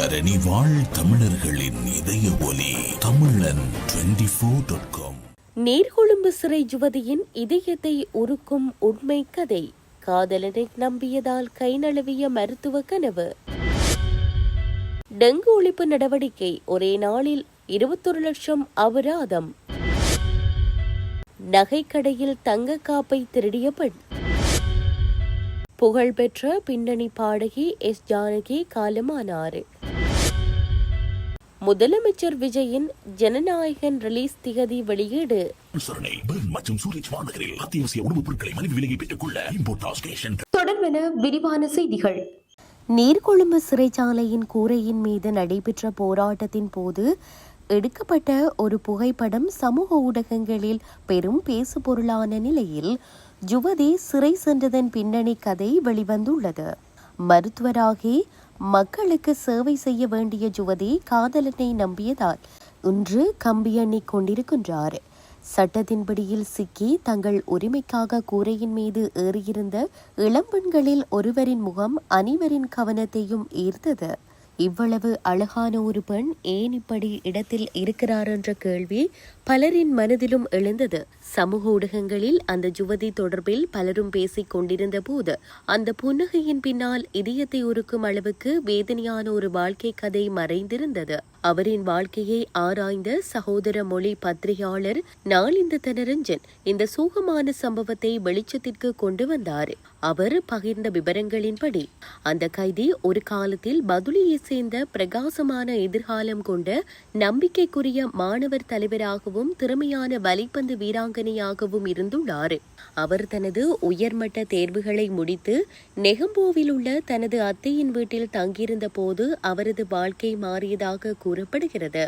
தரணி வாழ் தமிழர்களின் இதய ஒலி தமிழன் 24.com. நீர்கொழும்பு சிறை யுவதியின் இதயத்தை உருக்கும் உண்மை கதை. காதலனை நம்பியதால் கை நழுவிய மருத்துவ கனவு. டெங்கு ஒழிப்பு நடவடிக்கை ஒரே நாளில் 21 லட்சம் அபராதம். நகைக்கடையில் தங்க காப்பை திருடிய பெண். புகழ்பெற்ற பின்னணி பாடகி எஸ் ஜானகி காலமானார். முதலமைச்சர் விஜயின் ஜனநாயகன் ரிலீஸ் திகதி வெளியீடு. தொடர்பென விரிவான செய்திகள். நீர்கொழும்பு சிறைச்சாலையின் கூரையின் மீது நடைபெற்ற போராட்டத்தின் போது எடுக்கப்பட்ட ஒரு புகைப்படம் சமூக ஊடகங்களில் பெரும் பேசுபொருளான நிலையில் யுவதி சிறை சென்றதன் பின்னணி கதை வெளிவந்துள்ளது. மருத்துவராகி மக்களுக்கு சேவை செய்ய வேண்டிய யுவதி காதலனை நம்பியதால் இன்று கம்பியண்ணிக் கொண்டிருக்கின்றார். சட்டத்தின்படியில் சிக்கி தங்கள் உரிமைக்காக கூரையின் மீது ஏறியிருந்த இளம்பெண்களில் ஒருவரின் முகம் அனைவரின் கவனத்தையும் ஈர்த்தது. இவ்வளவு அழகான ஒரு பெண் ஏன் இப்படி இடத்தில் இருக்கிறார் என்ற கேள்வி பலரின் மனதிலும் எழுந்தது. சமூக ஊடகங்களில் அந்த யுவதி தொடர்பில் பலரும் பேசிக் கொண்டிருந்த போது அந்த புன்னகையின் பின்னால் இதயத்தை உருக்கும் அளவுக்கு வேதனையான ஒரு வாழ்க்கை கதை மறைந்திருந்தது. அவரின் வாழ்க்கையை ஆராய்ந்த சகோதர மொழி பத்திரிகையாளர் நாளிந்த தனரஞ்சன் இந்த சோகமான சம்பவத்தை வெளிச்சத்திற்கு கொண்டு வந்தார். அவர் பகிர்ந்த விவரங்களின்படி அந்த கைதி ஒரு காலத்தில் பதுளியை சேர்ந்த பிரகாசமான எதிர்காலம் கொண்ட நம்பிக்கைக்குரிய மாணவர் தலைவராகவும் திறமையான வலைப்பந்து வீராங்கனையாகவும் இருந்துள்ளார். அவர் தனது உயர்மட்ட தேர்வுகளை முடித்து நெகம்போவில் உள்ள தனது அத்தையின் வீட்டில் தங்கியிருந்த போது அவரது வாழ்க்கை மாறியதாக கூறப்படுகிறது.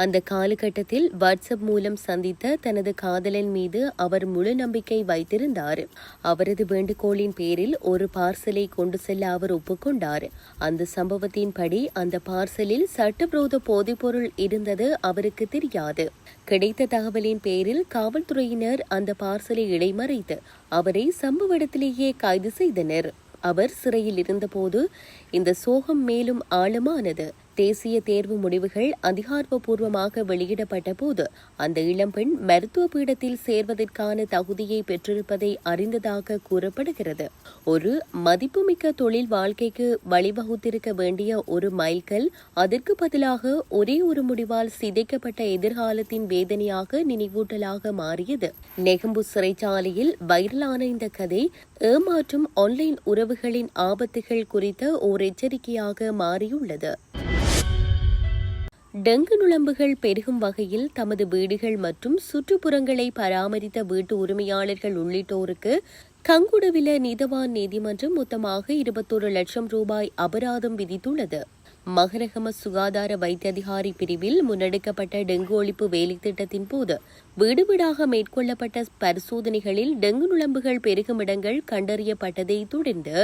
அந்த காலகட்டத்தில் வாட்ஸ்அப் மூலம் சந்தித்த தனது காதலன் மீது அவர் முழு நம்பிக்கை வைத்திருந்தார். அவரது வேண்டுகோளின் பேரில் ஒரு பார்சலை கொண்டு செல்ல அவர் ஒப்புக்கொண்டார். அந்த சம்பவத்தின்படி அந்த பார்சலில் சட்டவிரோத போதைப்பொருள் இருந்தது அவருக்கு தெரியாது. கிடைத்த தகவலின் பேரில் காவல்துறையினர் அந்த பார்சலை இடைமறைத்து அவரை சம்பவ இடத்திலேயே கைது செய்தனர். அவர் சிறையில் இருந்தபோது இந்த சோகம் மேலும் ஆழமானது. தேசிய தேர்வு முடிவுகள் அதிகாரப்பூர்வமாக வெளியிடப்பட்ட போது அந்த இளம்பெண் மருத்துவ பீடத்தில் சேர்வதற்கான தகுதியை பெற்றிருப்பதை அறிந்ததாக கூறப்படுகிறது. ஒரு மதிப்புமிக்க தொழில் வாழ்க்கைக்கு வழிவகுத்திருக்க வேண்டிய ஒரு மைல்கல் அதற்கு பதிலாக ஒரே ஒரு முடிவால் சிதைக்கப்பட்ட எதிர்காலத்தின் வேதனையாக நினைவூட்டலாக மாறியது. நெகம்பு சிறைச்சாலையில் வைரலான இந்த கதை ஏமாற்றும் ஆன்லைன் உறவுகளின் ஆபத்துகள் குறித்த ஓர் எச்சரிக்கையாக மாறியுள்ளது. டெங்கு நுளம்புகள் பெருகும் வகையில் தமது வீடுகள் மற்றும் சுற்றுப்புறங்களை பராமரித்த வீட்டு உரிமையாளர்கள் உள்ளிட்டோருக்கு கங்குடவில நீதவான் நீதிமன்றம் மொத்தமாக 21 லட்சம் ரூபாய் அபராதம் விதித்துள்ளது. மகரகம சுகாதார வைத்திய அதிகாரி பிரிவில் முன்னெடுக்கப்பட்ட டெங்கு ஒழிப்பு வேலை திட்டத்தின் போது வீடு வீடாக மேற்கொள்ளப்பட்ட பரிசோதனைகளில் டெங்கு நுளம்புகள் பெருகும் இடங்கள் கண்டறியப்பட்டதை தொடர்ந்து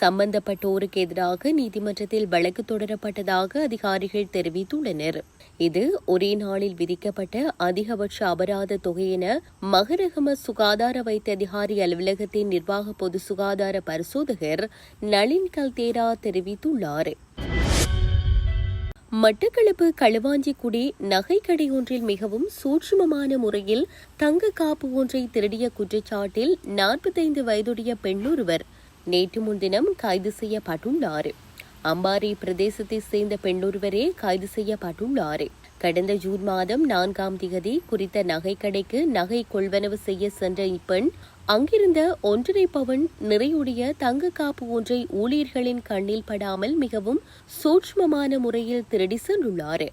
சம்பந்தப்பட்டோருக்கு எதிராக நீதிமன்றத்தில் வழக்கு தொடரப்பட்டதாக அதிகாரிகள் தெரிவித்துள்ளனர். இது ஒரே நாளில் விதிக்கப்பட்ட அதிகபட்ச அபராத தொகை என மகரகம சுகாதார வைத்திய அதிகாரி அலுவலகத்தின் நிர்வாக பொது சுகாதார பரிசோதகர் நளின் கல்தேரா தெரிவித்துள்ளார். மட்டக்களப்பு களுவாஞ்சிக்குடி நகைக்கடை ஒன்றில் மிகவும் சூட்சுமமான முறையில் தங்க காப்பு ஒன்றை திருடிய குற்றச்சாட்டில் 45 வயதுடைய பெண்ணொருவர் நேற்று முன்தினம் கைது செய்யப்பட்டுள்ளார். அம்பாறை பிரதேசத்தை சேர்ந்த பெண்ணொருவரே கைது செய்யப்பட்டுள்ளார். கடந்த ஜூன் மாதம் 4ஆம் தேதி குறித்த நகைக்கடைக்கு நகை கொள்வனவு செய்ய சென்ற இப்பெண் அங்கிருந்த 1.5 பவுன் நிறையுடைய தங்க காப்பு ஒன்றை ஊழியர்களின் கண்ணில் படாமல் மிகவும் சூட்சுமமான முறையில் திருடி சென்றுள்ளார்.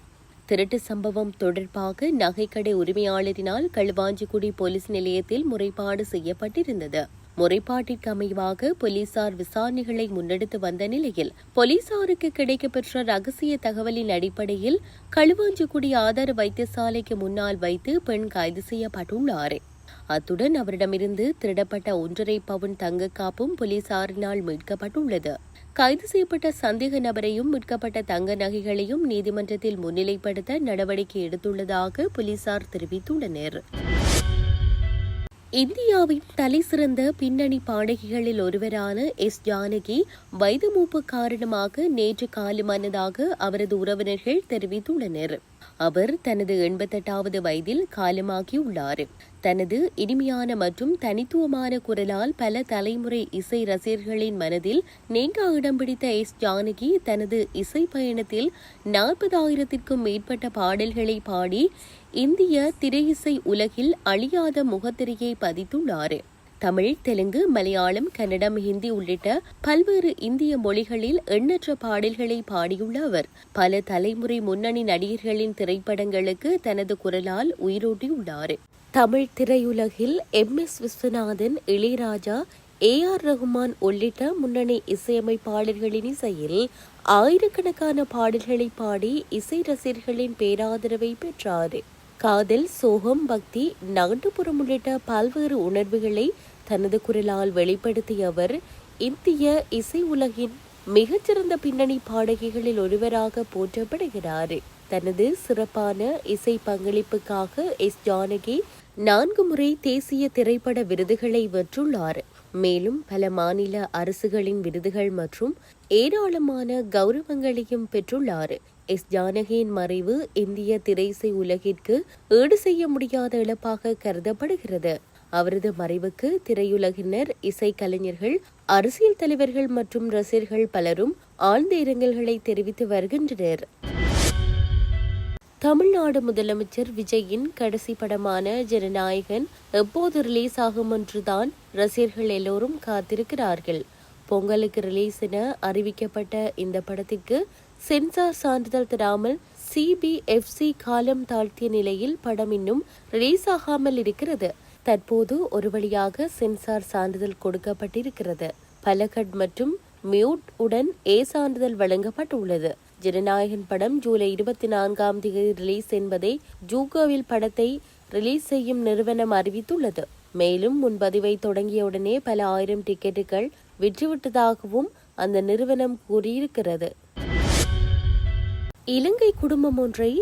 திருட்டு சம்பவம் தொடர்பாக நகைக்கடை உரிமையாளரினால் களுவாஞ்சிக்குடி போலீஸ் நிலையத்தில் முறைப்பாடு செய்யப்பட்டிருந்தது. முறைப்பாட்டிற்கு அமைவாக போலீசார் விசாரணைகளை முன்னெடுத்து வந்த நிலையில் போலீசாருக்கு கிடைக்கப்பெற்ற ரகசிய தகவலின் அடிப்படையில் களுவாஞ்சிக்குடி ஆதார வைத்தியசாலைக்கு முன்னால் வைத்து பெண் கைது செய்யப்பட்டுள்ளார். அத்துடன் அவரிடமிருந்து திருடப்பட்ட 1.5 பவுன் தங்க காப்பும் போலீசாரினால் மீட்கப்பட்டுள்ளது. கைது செய்யப்பட்ட சந்தேக நபரையும் மீட்கப்பட்ட தங்க நகைகளையும் நீதிமன்றத்தில் முன்னிலைப்படுத்த நடவடிக்கை எடுத்துள்ளதாக போலீசார் தெரிவித்துள்ளனர். இந்தியாவின் தலைசிறந்த பின்னணி பாடகிகளில் ஒருவரான எஸ் ஜானகி வயது மூப்பு காரணமாக நேற்று காலமானதாக அவரது உறவினர்கள் தெரிவித்துள்ளனர். அவர் தனது 88வது வயதில் காலமாகியுள்ளார். தனது இனிமையான மற்றும் தனித்துவமான குரலால் பல தலைமுறை இசை ரசிகர்களின் மனதில் நீங்கா இடம் பிடித்த எஸ் ஜானகி தனது இசை பயணத்தில் 40,000க்கும் மேற்பட்ட பாடல்களை பாடி இந்திய திரையிசை உலகில் அழியாத முகத்திரையை பதித்துள்ளார். தமிழ், தெலுங்கு, மலையாளம், கன்னடம், ஹிந்தி உள்ளிட்ட பல்வேறு இந்திய மொழிகளில் எண்ணற்ற பாடல்களை பாடியுள்ள அவர் பல தலைமுறை முன்னணி நடிகர்களின் திரைப்படங்களுக்கு தனது குரலால் உயிரூட்டியுள்ளார். தமிழ் திரையுலகில் MS விஸ்வநாதன், இளையராஜா, AR ரகுமான் உள்ளிட்ட முன்னணி இசையமைப்பாளர்களின் இசையில் ஆயிரக்கணக்கான பாடல்களை பாடி இசை ரசிகர்களின் பேராதரவை பெற்றார். காதல், சோகம், பக்தி, நாட்டுப்புறம் உள்ளிட்ட பல்வேறு உணர்வுகளை தனது குரலால் வெளிப்படுத்திய அவர் இந்திய இசை உலகின் மிகச்சிறந்த பின்னணி பாடகிகளில் ஒருவராக போற்றப்படுகிறார். தனது சிறப்பான இசை பங்களிப்புக்காக எஸ் ஜானகி 4 முறை தேசிய திரைப்பட விருதுகளை வென்றுள்ளார். மேலும் பல மாநில அரசுகளின் விருதுகள் மற்றும் ஏராளமான கௌரவங்களையும் பெற்றுள்ளார். எஸ் ஜானகியின் மறைவு இந்திய திரையிசை உலகிற்கு ஈடு செய்ய முடியாத இழப்பாக கருதப்படுகிறது. அவரது மறைவுக்கு திரையுலகினர், இசைக்கலைஞர்கள், அரசியல் தலைவர்கள் மற்றும் ரசிகர்கள் பலரும் ஆழ்ந்த இரங்கல்களை தெரிவித்து வருகின்றனர். தமிழ்நாடு முதலமைச்சர் விஜயின் கடைசி படமான ஜனநாயகன் எப்போது ரிலீஸ் ஆகும் என்றுதான் ரசிகர்கள் எல்லோரும் காத்திருக்கிறார்கள். பொங்கலுக்கு ரிலீஸ் என அறிவிக்கப்பட்ட இந்த படத்திற்கு சென்சார் சான்றிதழ் தராமல் CBFC காலம் தாழ்த்திய நிலையில் படம் இன்னும் ரிலீஸ் ஆகாமல் இருக்கிறது. தற்போது ஒரு வழியாக சென்சார் சான்றிதழ் கொடுக்கப்பட்டிருக்கிறது. பலகட் மற்றும் மியூட் உடன் சான்றிதழ் வழங்கப்பட்டுள்ளது. ஜனநாயகன் படம் ஜூலை 24ஆம் தேதி ரிலீஸ் என்பதை ஜூகோவில் படத்தை ரிலீஸ் செய்யும் நிறுவனம் அறிவித்துள்ளது. மேலும் முன்பதிவை தொடங்கியவுடனே பல ஆயிரம் டிக்கெட்டுகள் விற்றுவிட்டதாகவும் அந்த நிறுவனம் கூறியிருக்கிறது. இலங்கை குடும்பம் ஒன்றை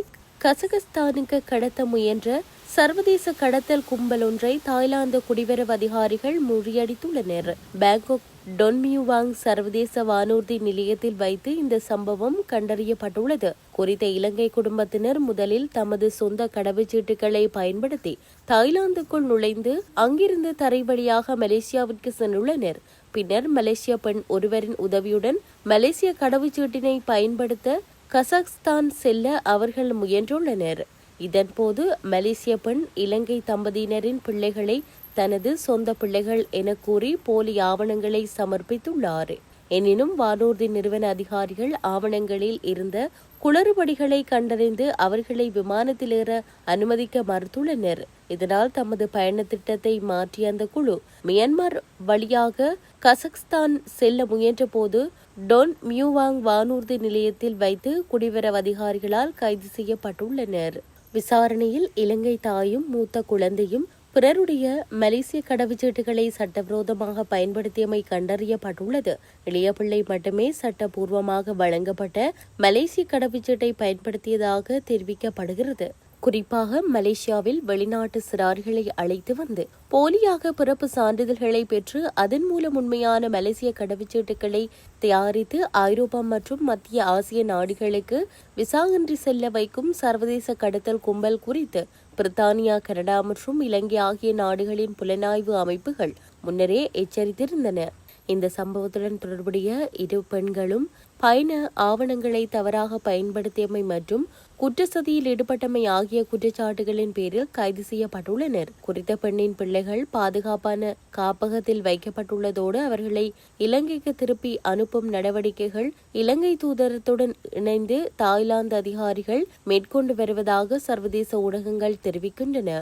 கசகஸ்தானுக்கு கடத்த முயன்ற சர்வதேச கடத்தல் கும்பல் ஒன்றை தாய்லாந்து குடிவரவு அதிகாரிகள் முறியடித்துள்ளனர். பாங்காக் டொன்மியுவாங் சர்வதேச வானூர்தி நிலையத்தில் வைத்து இந்த சம்பவம் கண்டறியப்பட்டுள்ளது. குறித்த இலங்கை குடும்பத்தினர் முதலில் தமது சொந்த கடவுச்சீட்டுகளை பயன்படுத்தி தாய்லாந்துக்குள் நுழைந்து அங்கிருந்து தரை வழியாக மலேசியாவிற்கு சென்றுள்ளனர். பின்னர் மலேசிய பெண் ஒருவரின் உதவியுடன் மலேசிய கடவுச்சீட்டினை பயன்படுத்த கசகஸ்தான் செல்ல அவர்கள் முயன்றுள்ளனர். இதன்போது மலேசிய பெண் இலங்கை தம்பதியினரின் பிள்ளைகளை தனது சொந்த பிள்ளைகள் என கூறி போலி ஆவணங்களை சமர்ப்பித்துள்ளார். எனினும் வானூர்தி நிறுவன அதிகாரிகள் ஆவணங்களில் இருந்த குளறுபடிகளை கண்டறிந்து அவர்களை விமானத்தில் ஏற அனுமதிக்க மறுத்துள்ளனர். இதனால் தமது பயண திட்டத்தை மாற்றிய அந்த குழு மியான்மர் வழியாக கசகஸ்தான் செல்ல முயன்ற போது டொன் மியூவாங் வானூர்தி நிலையத்தில் வைத்து குடிவரவு அதிகாரிகளால் கைது செய்யப்பட்டுள்ளனர். விசாரணையில் இலங்கை தாயும் மூத்த குழந்தையும் பிறருடைய மலேசிய கடவுச்சீட்டுகளை சட்டவிரோதமாக பயன்படுத்தியமை கண்டறியப்பட்டுள்ளது. இளைய பிள்ளை மட்டுமே சட்டபூர்வமாக வழங்கப்பட்ட மலேசிய கடவுச்சீட்டை பயன்படுத்தியதாக தெரிவிக்கப்படுகிறது. குறிப்பாக மலேசியாவில் வெளிநாட்டு சிறார்களை அழைத்து வந்து போலியாக பிறப்பு சான்றிதழ்களை பெற்று அதன் மூலம் உண்மையான மலேசிய கடவுச்சீட்டுகளை தயாரித்து ஐரோப்பா மற்றும் மத்திய ஆசிய நாடுகளுக்கு விசாயின்றி செல்ல வைக்கும் சர்வதேச கடத்தல் கும்பல் குறித்து பிரித்தானியா, கனடா மற்றும் இலங்கை ஆகிய நாடுகளின் புலனாய்வு அமைப்புகள் முன்னரே எச்சரித்திருந்தன. இந்த சம்பவத்துடன் தொடர்புடைய 2 பெண்களும் பயண ஆவணங்களை தவறாக பயன்படுத்தியமை மற்றும் குற்றச்சதியில் ஈடுபட்டமை ஆகிய குற்றச்சாட்டுகளின் பேரில் கைது செய்யப்பட்டுள்ளனர். குறித்த பெண்ணின் பிள்ளைகள் பாதுகாப்பான காப்பகத்தில் வைக்கப்பட்டுள்ளதோடு அவர்களை இலங்கைக்கு திருப்பி அனுப்பும் நடவடிக்கைகள் இலங்கை தூதரத்துடன் இணைந்து தாய்லாந்து அதிகாரிகள் மேற்கொண்டு வருவதாக சர்வதேச ஊடகங்கள் தெரிவிக்கின்றன.